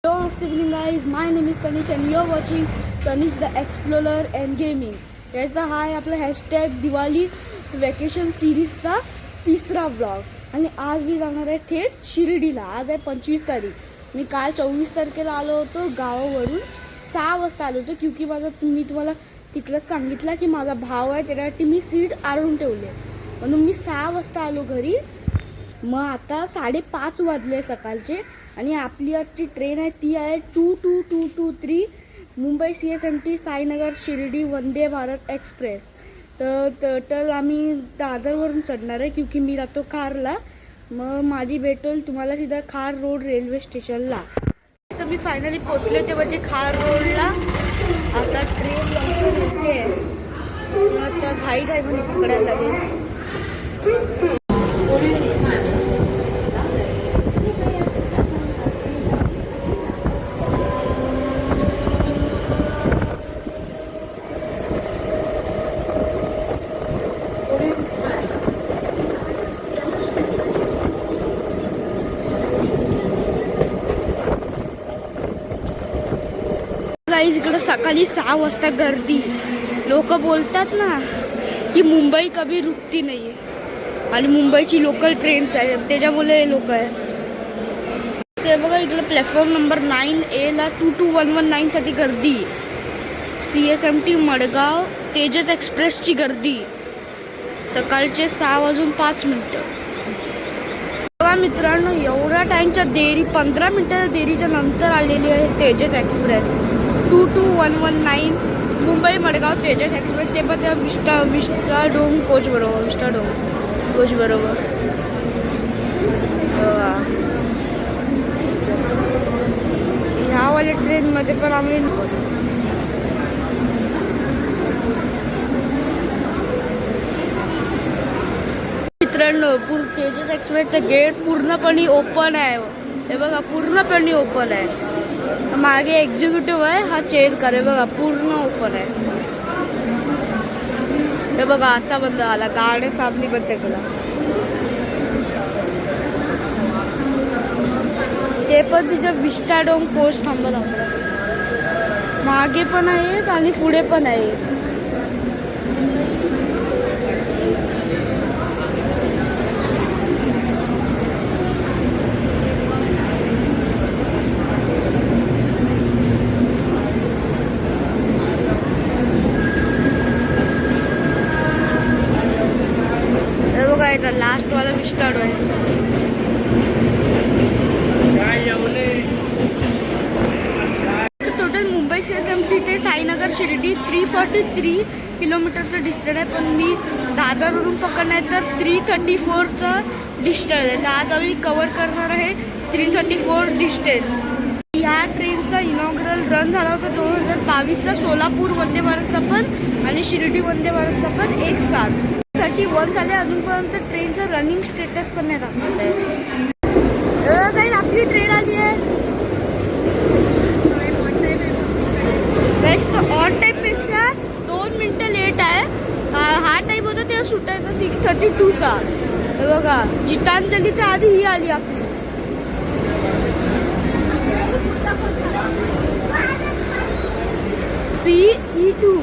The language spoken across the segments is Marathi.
Hello, good evening guys. My name is Tanish and you're watching Tanish the Explorer and Gaming. याचा हा आहे आपला हॅशटॅग दिवाळी वॅकेशन सिरीजचा तिसरा ब्लॉग आणि आज मी जाणार आहे थेट शिर्डीला. आज आहे 25 तारीख. मी काल 24 तारखेला आलो होतो गावावरून. 6 वाजता आलो होतो क्योंकि मी तुम्हाला तिकडे सांगितलं की माझा भाव आहे त्यासाठी मी सीट आणून ठेवले म्हणून मी 6 वाजता आलो घरी. मग आता 5:30 वाजले सकाळचे आणि आपली आजची ट्रेन आहे ती आहे 22223 मुंबई CSMT साईनगर शिर्डी वंदे भारत एक्सप्रेस. तर आम्ही दादरवरून चढणार आहे क्योंकि मी राहतो खारला. मग माझी भेट होईल तुम्हाला सीधा खार रोड रेल्वे स्टेशनला. तर मी फायनली पोचले ते म्हणजे खार रोडला. आता ट्रेन लवकर येते मग आता घाई म्हणजे पकडायला लागेल. इकडे सकाळी 6 वाजता गर्दी. लोक बोलतात ना की मुंबई कभी रुकती नाही आणि मुंबईची लोकल ट्रेन्स आहेत त्याच्यामुळे लोक आहे. ते बघा इकडे प्लॅटफॉर्म नंबर 9A ला 22119 साठी गर्दी. CSMT मडगाव तेजस एक्सप्रेसची गर्दी सकाळचे 6:05. बघा मित्रांनो एवढ्या टाइमच्या देरी 15 मिनिटाच्या देरीच्या नंतर आलेली आहे तेजस एक्सप्रेस 22119 मुंबई मडगाव तेजस एक्सप्रेस. ते पण त्या विस्टाडोम कोच बरोबर ह्यावाल्या ट्रेनमध्ये पण आम्ही मित्रांनो तेजस एक्सप्रेसचं गेट पूर्णपणे ओपन आहे. हे बघा पूर्णपणे ओपन आहे. मागे एक्झिक्युटिव्ह आहे हा चेअर करे बघा पूर्ण ओपन आहे. हे बघा आता बंद आला गाड्या सामने बंद केला. ते पण तिच्या विस्टाडोम कोच थांबत आपला मागे पण आहे आणि पुढे पण आहे. लास्ट वाला विस्टाड आहे. टोटल मुंबई CSMT ते साईनगर शिर्डी 343 किलोमीटरचं डिस्टन्स आहे. पण मी दादरवरून पकडणार तर 334चा डिस्टन्स आहे. तर आज आम्ही कव्हर करणार आहे 334 डिस्टन्स. ह्या ट्रेनचा इनॉग्रल रन झाला होता 2022ला सोलापूर वंदे भारतचा पण आणि शिर्डी वंदे भारतचा पण एक साथ 31 झाले. अजूनपर्यंत ट्रेनचं रनिंग स्टेटस पण नाही दाखवलं आहे. काही आपली ट्रेन आली आहे ऑन टाईम पेक्षा 2 मिनिटं लेट आहे. हा टाईम होता तेव्हा सुटायचा 6:32चा. बघा गीतांजलीच्या आधी ही आली आपली. CE2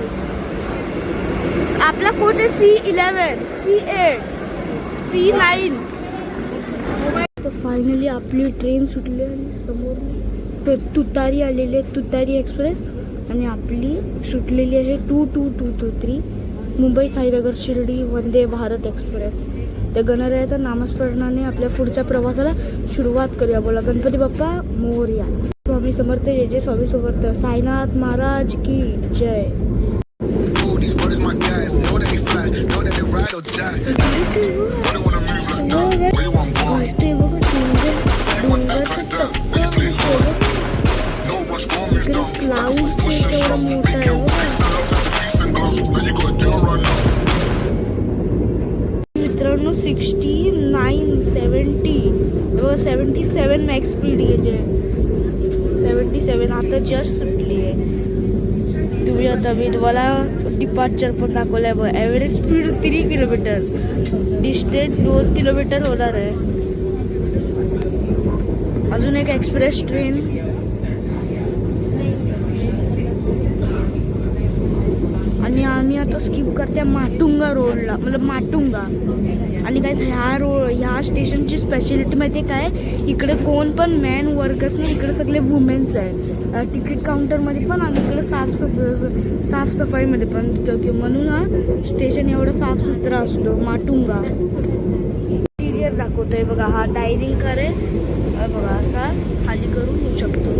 आपला कोच आहे C11 C8 C9. तर फायनली आपली ट्रेन सुटली आणि समोर तुतारी आलेली आहे तुतारी एक्सप्रेस आणि आपली सुटलेली आहे 22223 मुंबई साईनगर शिर्डी वंदे भारत एक्सप्रेस. त्या गणरायाच्या नामस्मरणाने आपल्या पुढच्या प्रवासाला सुरुवात करूया. बोला गणपती बाप्पा मोरया. स्वामी समर्थ जय जय स्वामी समर्थ. साईनाथ महाराज की जय. मित्रांनो 69 70 77 मॅक्स स्पीड गेली आहे. 77 आता जस्ट सुटली आहे. तुम्ही आता मी तुम्हाला डिपार्चर पण दाखवलं आहे. बघ average speed 3 kilometre distance 2 kilometre होणार आहे. अजून एक एक्सप्रेस ट्रेन आता स्किप करते माटुंगा रोडला, मतलब माटुंगा. आणि काय ह्या स्टेशनची स्पेशालिटी माहिती आहे काय, इकडे कोण पण मॅन वर्कर्स नाही, इकडे सगळे वुमेन्स आहे. तिकीट काउंटरमध्ये पण आणि इकडे साफसफाईमध्ये पण, म्हणून हा स्टेशन एवढं साफसुथरा असतो. माटुंगा इंटिरियर दाखवतोय बघा. हा डायनिंग कार आहे बघा, असा खाली करून होऊ शकतो.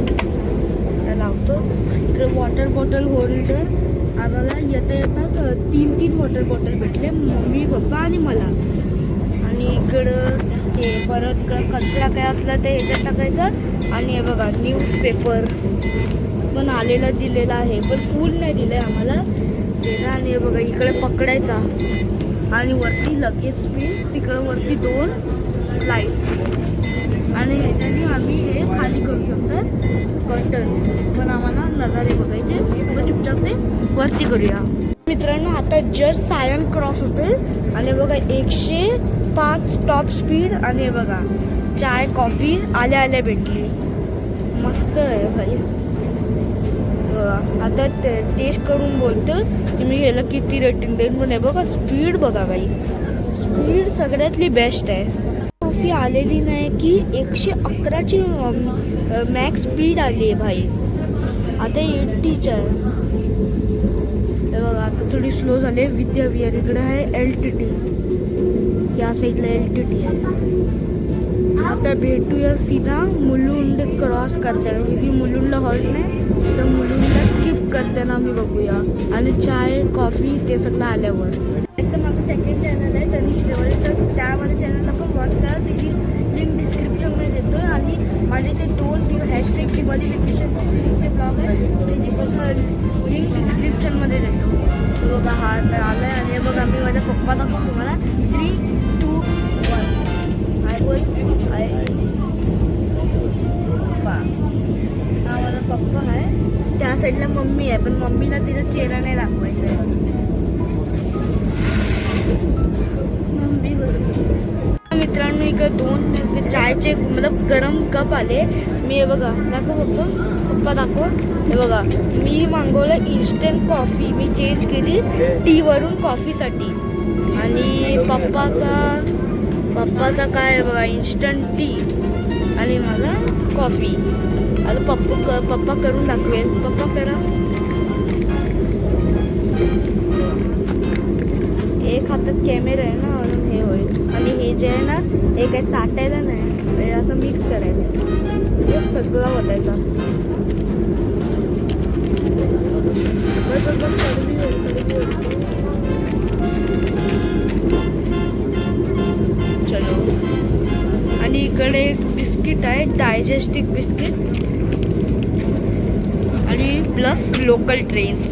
लावतो इकडे वॉटर बॉटल होल्डर. आम्हाला येताच 3 वॉटर बॉटल भेटले, मम्मी पप्पा आणि मला. आणि इकडं हे परत कचरा काय असला ते ह्याच्यात टाकायचं. आणि हे बघा न्यूजपेपर पण आलेला दिलेला आहे, पण फुल नाही दिलं आहे आम्हाला ते. आणि हे बघा इकडे पकडायचा आणि वरती लगेच पीस, तिकडं वरती 2 लाईट्स. आणि ह्याच्याने आम्ही हे खाली करू शकतात कर्टन्स, पण आम्हाला नजारे बघायचे, मग चुपचाप ते वरती करूया. मित्रांनो आता जस्ट सायन क्रॉस होते आणि बघा 105 टॉप स्पीड. आणि हे बघा चाय कॉफी आल्या भेटली, मस्त आहे भाई. आता टेस्ट करून बोलतो की मी ह्याला किती रेटिंग देईन, पण हे बघा स्पीड बघा भाई, स्पीड सगळ्यातली बेस्ट आहे. कॉफी आलेली नाही की 111ची मॅक्स स्पीड आली आहे भाई, आता 80ची आहे. हे बघा आता थोडी स्लो झाली आहे. विद्याविहार इकडे आहे LTT, या साईडला LTT आहे. आता भेटूया सीधा मुलुंड क्रॉस करताना, की मुलुंडला हॉल्ट नाही तर मुलुंडला स्किप करताना आम्ही बघूया. आणि चाय कॉफी ते सगळं आल्यावर. असं माझं सेकंड चॅनल आहे तनिष रेवळे, तर त्या माझ्या चॅनलला पण वॉच करा, त्याची लिंक डिस्क्रिप्शनमध्ये देतो. आणि माझे ते 2 हॅशटॅग दिवाळी वेकेशनचे सिरीजचे ब्लॉग आहे, त्याची पण लिंक डिस्क्रिप्शनमध्ये देतो. बघा हा आला आहे. आणि बघा मी माझ्या पप्पा दाखवतो तुम्हाला. 3, 2, 1 हाय बोल. हाय पप्पा. हा माझा पप्पा आहे, त्या साईडला मम्मी आहे, पण मम्मीला तिचा चेहरा नाही दाखवायचा आहे. मित्रांनो इकडे 2 चायचे मतलब गरम कप आले. मी हे बघा दाखव पप्पा दाखव. हे बघा मी मागवलं इन्स्टंट कॉफी, मी चेंज केली टीवरून कॉफीसाठी. आणि पप्पाचा काय बघा इन्स्टंट टी आणि माझा कॉफी. आता पप्पा करून दाखवेल. पप्पा करा. एक हातात कॅमेरा आहे ना म्हणून हे होईल. आणि हे जे आहे ना हे काही चाटायला नाही, हे असं मिक्स करायचं, हे सगळं वाटायचं असतं. चलो. आणि इकडे एक बिस्किट आहे, डायजेस्टिक बिस्किट आणि प्लस लोकल ट्रेन्स.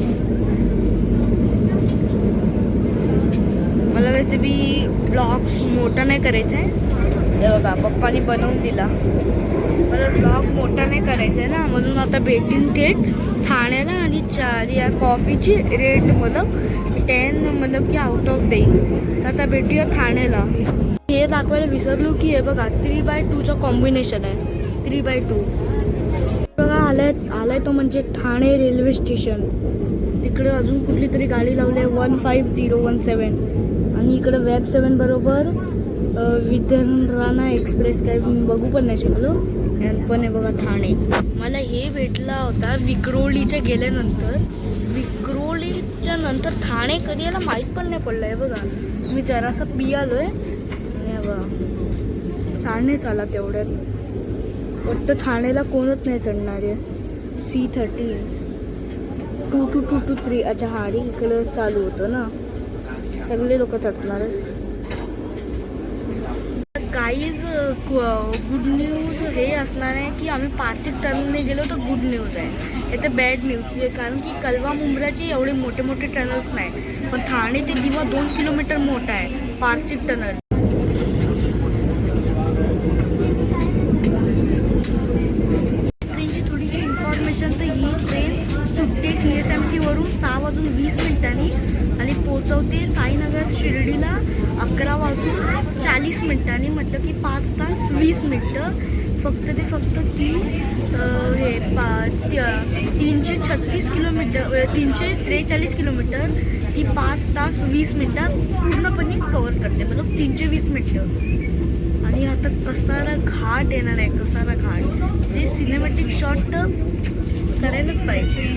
मला वैसे भी ब्लॉग्स मोठा नाही करायचा आहे. हे बघा पप्पानी बनवून दिला. मला ब्लॉग मोठा नाही करायचा आहे ना, म्हणून आता भेटीन थेट ठाण्याला. आणि या कॉफीची रेट मतलब 10 मतलब की आउट ऑफ देईल. तर आता भेटूया ठाण्याला. हे दाखवायला विसरलो की हे बघा 3x2चं कॉम्बिनेशन आहे. 3x2 बघा आलाय तो म्हणजे ठाणे रेल्वे स्टेशन. तिकडे अजून कुठली तरी गाडी लावली आहे 15017. आणि इकडं वेब 7 बरोबर विदर्भा एक्सप्रेस काय बघू पण नाही शिकलो. पण हे बघा ठाणे. मला हे भेटला होता विक्रोळीच्या गेल्यानंतर. विक्रोळीच्या नंतर ठाणे कधी याला माहीत पण नाही पडलं आहे बघा. मी जरासं पियालो आहे आणि बघा ठाणेच आला तेवढ्यात. वाटतं ठाणेला कोणच नाही चढणार आहे. C13 2223. अच्छा हाडी इकडं चालू होतं ना, सगळे लोक चढणार आहे. काहीच गुड न्यूज हे असणार आहे की आम्ही 5 टनने गेलो तर गुड न्यूज आहे. हे तर बॅड न्यूज आहे, कारण की कलवा मुंब्राचे एवढे मोठे मोठे टनल्स नाही, पण ठाणे ते दिवा 2 किलोमीटर मोठा आहे 5 टनल. ट्रेनची थोडीशी इन्फॉर्मेशन, तर ही ट्रेन सुट्टी CSMT वरून 6:20 आणि पोचवते साईनगर शिर्डीला 11:40 म्हटलं की 5 तास 20 मिनटं. फक्त ती हे 336 किलोमीटर 343 किलोमीटर ती 5 तास 20 मिनटात पूर्णपणे कवर करते, मतलब 320 मिनटं. आणि आता कसारा घाट येणार आहे, कसारा घाट. ते सिनेमॅटिक शॉट तर करायलाच पाहिजे.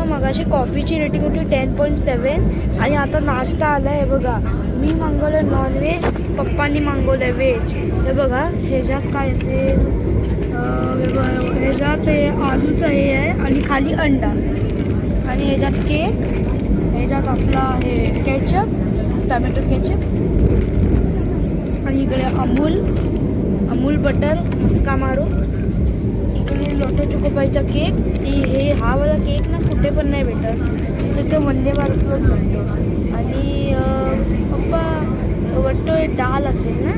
मगाशी कॉफीची रेटिंग होती 10.7 आणि आता नाश्ता आला आहे बघा. मी मागवलं नॉनव्हेज, पप्पांनी मागवलं व्हेज. हे बघा ह्याच्यात काय असेल, ह्याच्यात आलूचं हे आहे आणि खाली अंडा आणि ह्याच्यात केक, ह्याच्यात आपला हे केचप, टमॅटो केचप आणि इकडे अमूल बटर मस्का मारो. इकडे लोटो चोकोपाईचा केक. हे हा वाला केक ना कुठे पण नाही भेटत, तर ते वंदे भारतलाच भेटतो. आणि पप्पा वाटतो हे डाल असेल ना,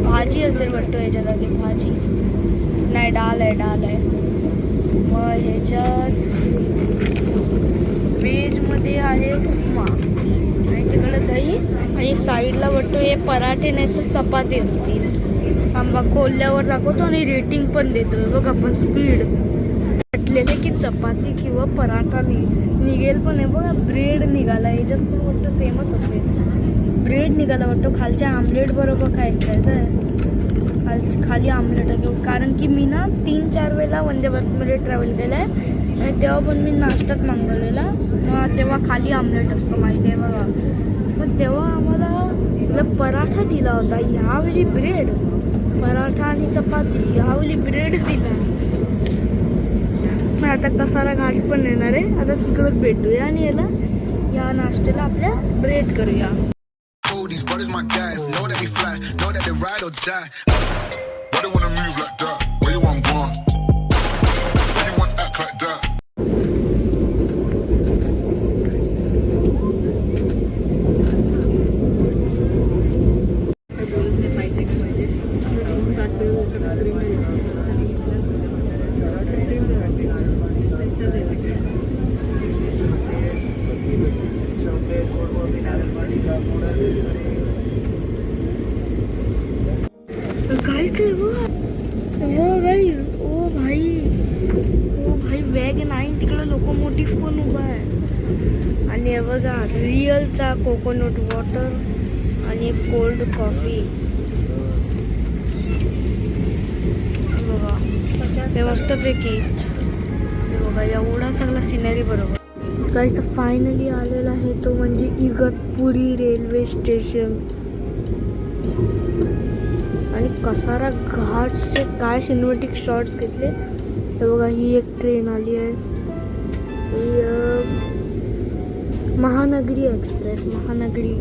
भाजी असेल वाटतो ह्याच्या जागी, भाजी नाही डाल आहे. मग ह्याच्यात व्हेजमध्ये आहे उपमा आणि तिकडे दही आणि साईडला वाटतो हे पराठे नाही तर चपाती असतील. आंबा खोलल्यावर दाखवतो आणि रेटिंग पण देतो बघ आपण स्पीड. म्हटलेले की चपाती किंवा पराठा निघेल पण आहे बघा. ब्रेड निघाला, याच्यात पण वाटतं सेमच असेल. ब्रेड निघाला वाटतं. खालच्या आमलेट बरोबर खायचं आहे तर खाली आमलेट आहे. कारण की मी ना 3-4 वेळेला वंदे भारतमध्ये ट्रॅव्हल केलं आहे आणि तेव्हा पण मी नाश्त्यात मागवलेला. तेव्हा खाली आमलेट असतो माहिती आहे बघा. पण तेव्हा आम्हाला पराठा दिला होता, ह्यावेळी ब्रेड. पराठा आणि चपाती, ह्यावेळी ब्रेड दिला. आता कसारा घाट पण येणार आहे, आता तिकडं भेटूया आणि या नाश्त्याला आपल्या ब्रेड करूया. इथे गाईज, ओ भाई वॅगन9 तिकडे लोकोमोटिव्ह पण उभा आहे. आणि हे बघा रिअलचा कोकोनट वॉटर आणि कोल्ड कॉफी बघा ते मस्तपैकी. बघा एवढा सगळा सिनरी बरोबर. गाईज फायनली आलेला आहे तो म्हणजे इगतपुरी रेल्वे स्टेशन. आणि कसारा घाटचे काय सिनेमॅटिक शॉट्स घेतले. हे बघा ही एक ट्रेन आली आहे, ही महानगरी एक्सप्रेस, महानगरी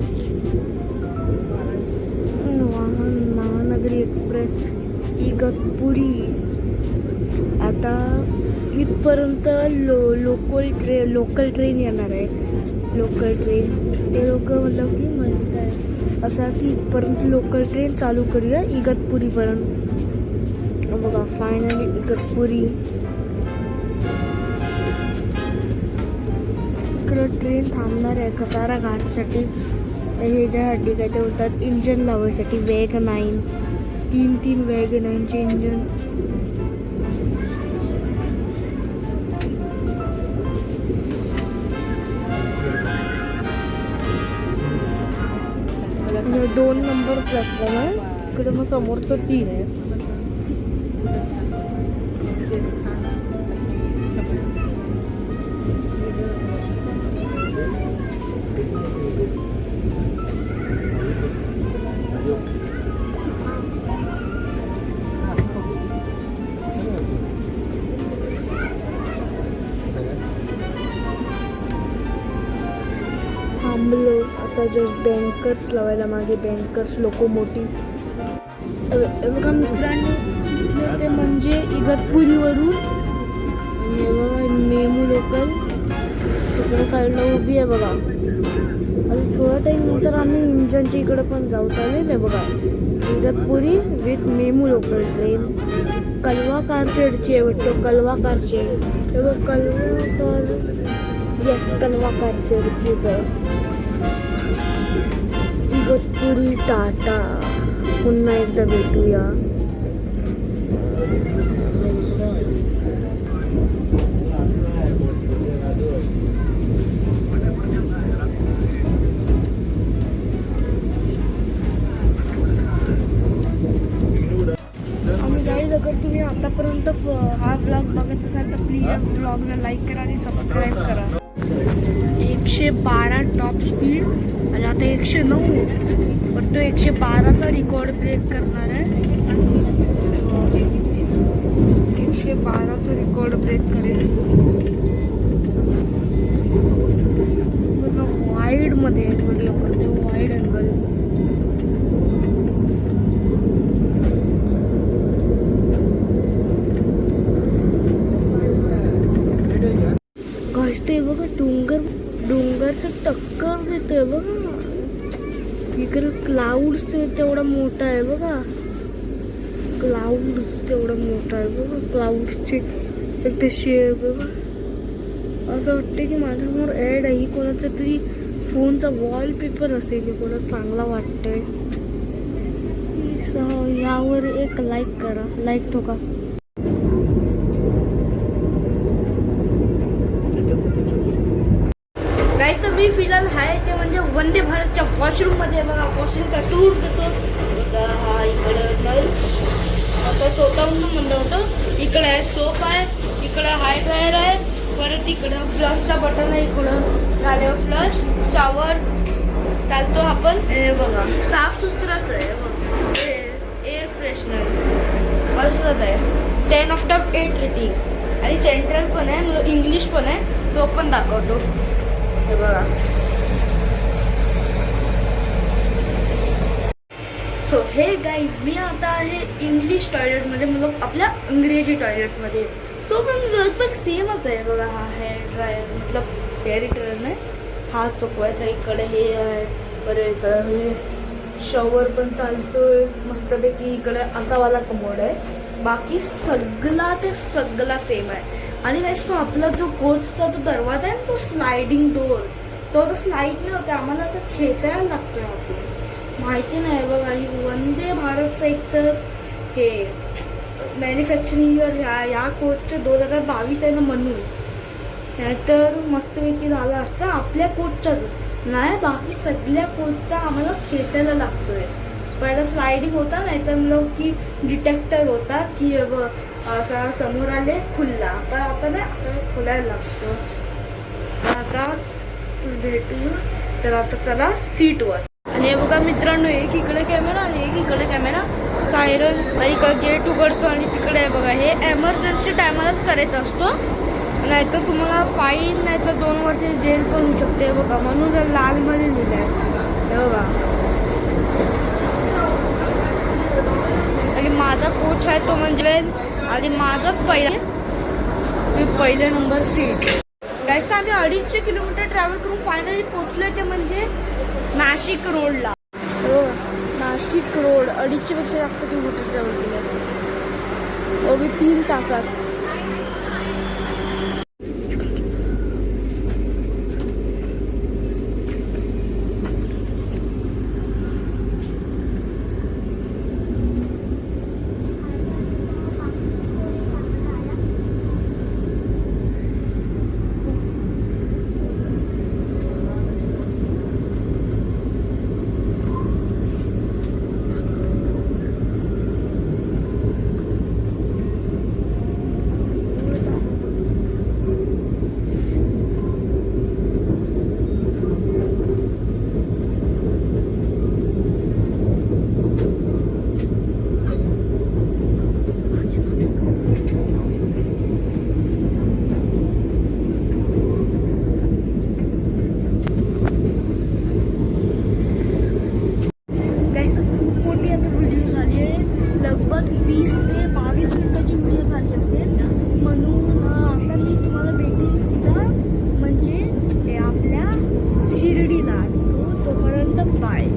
एक्सप्रेस इगतपुरी. आता इथपर्यंत लोकल ट्रेन येणार आहे. लोकल ट्रेन ते लोक मतलब की म्हणत आहे असा की इथपर्यंत लोकल ट्रेन चालू करूया इगतपुरीपर्यंत. बघा फायनली इगतपुरी. इकडं ट्रेन थांबणार आहे कसारा घाटसाठी. ह्याच्यासाठी काय ते बोलतात इंजन लावायसाठी वॅगन9. 3 वॅगन9चे इंजन. म्हणजे 2 नंबर प्लॅटफॉर्म आहे इकडे, मग समोरचं 3 आहे. थांबलो आता जस्ट बँकर्स लावायला मागे. बँकर्स लोकोमोटिव्ह बघा मित्रांनो, ते म्हणजे इगतपुरीवरून आणि बघा मेमू लोकल तिकडे साईडला उभी आहे बघा. आणि थोडा टाईम नंतर आम्ही इंजनच्या इकडं पण जाऊ. चालेल आहे बघा Igatpuri with MEMU local train. Kalwa कारशेडची आहे वाटतं, कलवा कारशेड. हे बघ कलवा कार, येस कलवा कारशेडचीच आहे. इगतपुरी टाटा. पुन्हा एकदा भेटूया. आणि गाईज अगर तुम्ही आतापर्यंत हा व्लॉग बघत असाल तर प्लीज या व्लॉगला लाईक करा आणि सबस्क्राईब करा. 112 टॉप स्पीड आणि आता 109, पण तो 112चा रेकॉर्ड ब्रेक करणार आहे. 112चा रेकॉर्ड ब्रेक करेल. पूर्ण वाईडमध्ये करते, वाईड अँगल. ते बघा डोंगरचं टक्कर देतोय बघा. इकडे क्लाउड्स तेवढा मोठा आहे बघा. क्लाउड्स तेवढा मोठा आहे बघा. क्लाउड्सचे ते शेप बघा. असं वाटतं की माझ्यासमोर ॲड आहे, कोणाचा तरी फोनचा वॉलपेपर असेल. कोणा चांगला वाटतंय. यावर एक लाईक करा, लाईक ठोका. गाईस तर मी फिलहाल आहे ते म्हणजे वंदे भारतच्या वॉशरूममध्ये बघा. वॉशरूमचा टूर देतो बघा. हा इकडं नळ आता स्वतःहून म्हणलं होतं. इकडं आहे सोप आहे, इकडं हाय ड्रायर आहे, परत इकडं फ्लशचा बटन आहे. इकडं झाल्यावर फ्लश शॉवर चालतो आपण. हे बघा साफ सुथराच आहे बघ. एअर फ्रेशनर मस्तच आहे. 10/8 रेटिंग. आणि सेंट्रल पण आहे, मतलब इंग्लिश पण आहे, तो पण दाखवतो. हे बघा. सो हे गाईज मी आता आहे इंग्लिश टॉयलेटमध्ये, मतलब आपल्या इंग्रजी टॉयलेटमध्ये. तो पण लगभग सेमच आहे बघा. हा हेअर ड्रायर मतलब हेअर ड्रायर नाही, हा चुकवायचा. इकडे हे आहे, बरं इकडं हे शॉवर पण चालतोय मस्तपैकी. इकडे असावाला कमोड आहे. बाकी सगळा ते सगळा सेम आहे. आणि गाईस तो आपला जो कोचचा जो दरवाजा आहे ना, तो स्लायडिंग डोअर, तो स्लाईड नाही होते, आम्हाला आता खेचायला लागतोय. आपलं माहिती नाही बघा. ही वंदे भारतचं एकतर हे मॅन्युफॅक्चरिंग ह्या कोचचं 2022 आहे ना म्हणून, नाहीतर मस्तपैकी झालं असतं आपल्या कोचचाच नाही, बाकी सगळ्या कोचचा आम्हाला खेचायला लागतोय. पहिला स्लायडिंग होता, नाहीतर मग की डिटेक्टर होता की असा समोर आले खुलला, पण आता नाही असं खुलायला लागतो. आता भेटू तर आता चला सीटवर. आणि हे बघा मित्रांनो, एक इकडे कॅमेरा आणि एक इकडे कॅमेरा, सायरन आणि गेट उघडतो आणि तिकडे आहे बघा. हे एमर्जन्सी टायमालाच करायचा असतो, नाहीतर तुम्हाला फाईन नाहीतर 2 वर्ष जेल पण होऊ शकते बघा. म्हणून लालमध्ये लिहिलं आहे हे बघा. आणि माझा कोच आहे तो म्हणजे आणि माझाच पहिले नंबर सीट. गाईस तर आम्ही 250 किलोमीटर ट्रॅव्हल करून फायनली पोहोचलो ते म्हणजे नाशिक रोडला. हो, नाशिक रोड 250 पेक्षा जास्त किलोमीटर ट्रॅव्हल केलं, हो 3 तासात. लगभग 20 ते 22 मिनिटाची व्हिडिओ झाली असेल. म्हणून आता मी तुम्हाला भेटेन सीधा म्हणजे हे आपल्या शिर्डीला. तोपर्यंत बाय.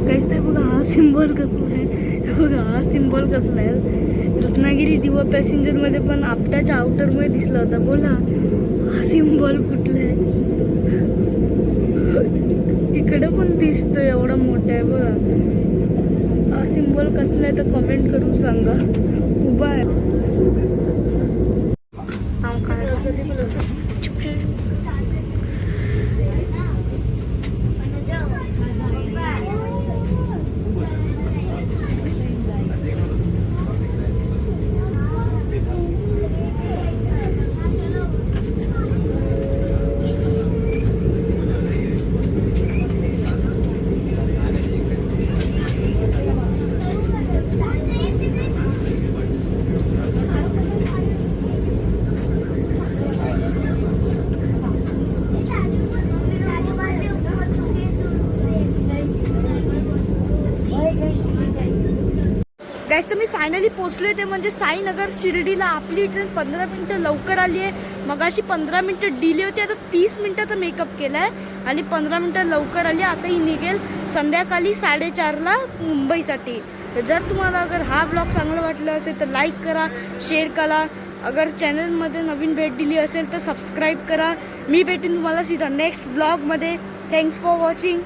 काहीच ते बघा हा सिम्बॉल कसला आहे, बघा हा सिम्बॉल कसला आहे. रत्नागिरी दिवा पॅसेंजरमध्ये पण आपटाच्या आउटरमध्ये दिसला होता. बोला हा सिम्बॉल कुठला आहे. इकडे पण दिसतोय एवढा मोठा आहे बघा. हा सिम्बॉल कसला आहे तर कमेंट करून सांगा. उभा आहे गाईस. तर मी फायनली पोहोचलोय ते म्हणजे साईनगर शिर्डीला. आपली ट्रेन 15 मिनिटं लवकर आली आहे. मगाशी 15 मिनिटं डिले होती, आता 30 मिनिटाचा मेकअप केलाय आणि 15 मिनिटं लवकर आली. आता ही निघेल संध्याकाळी 4:30ला मुंबईसाठी. जर तुम्हाला अगर हा ब्लॉग चांगला वाटला असेल तर लाईक करा, शेअर करा. अगर चॅनलमध्ये नवीन भेट दिली असेल तर सबस्क्राईब करा. मी भेटेन तुम्हाला सीधा नेक्स्ट ब्लॉगमध्ये. Thanks for watching.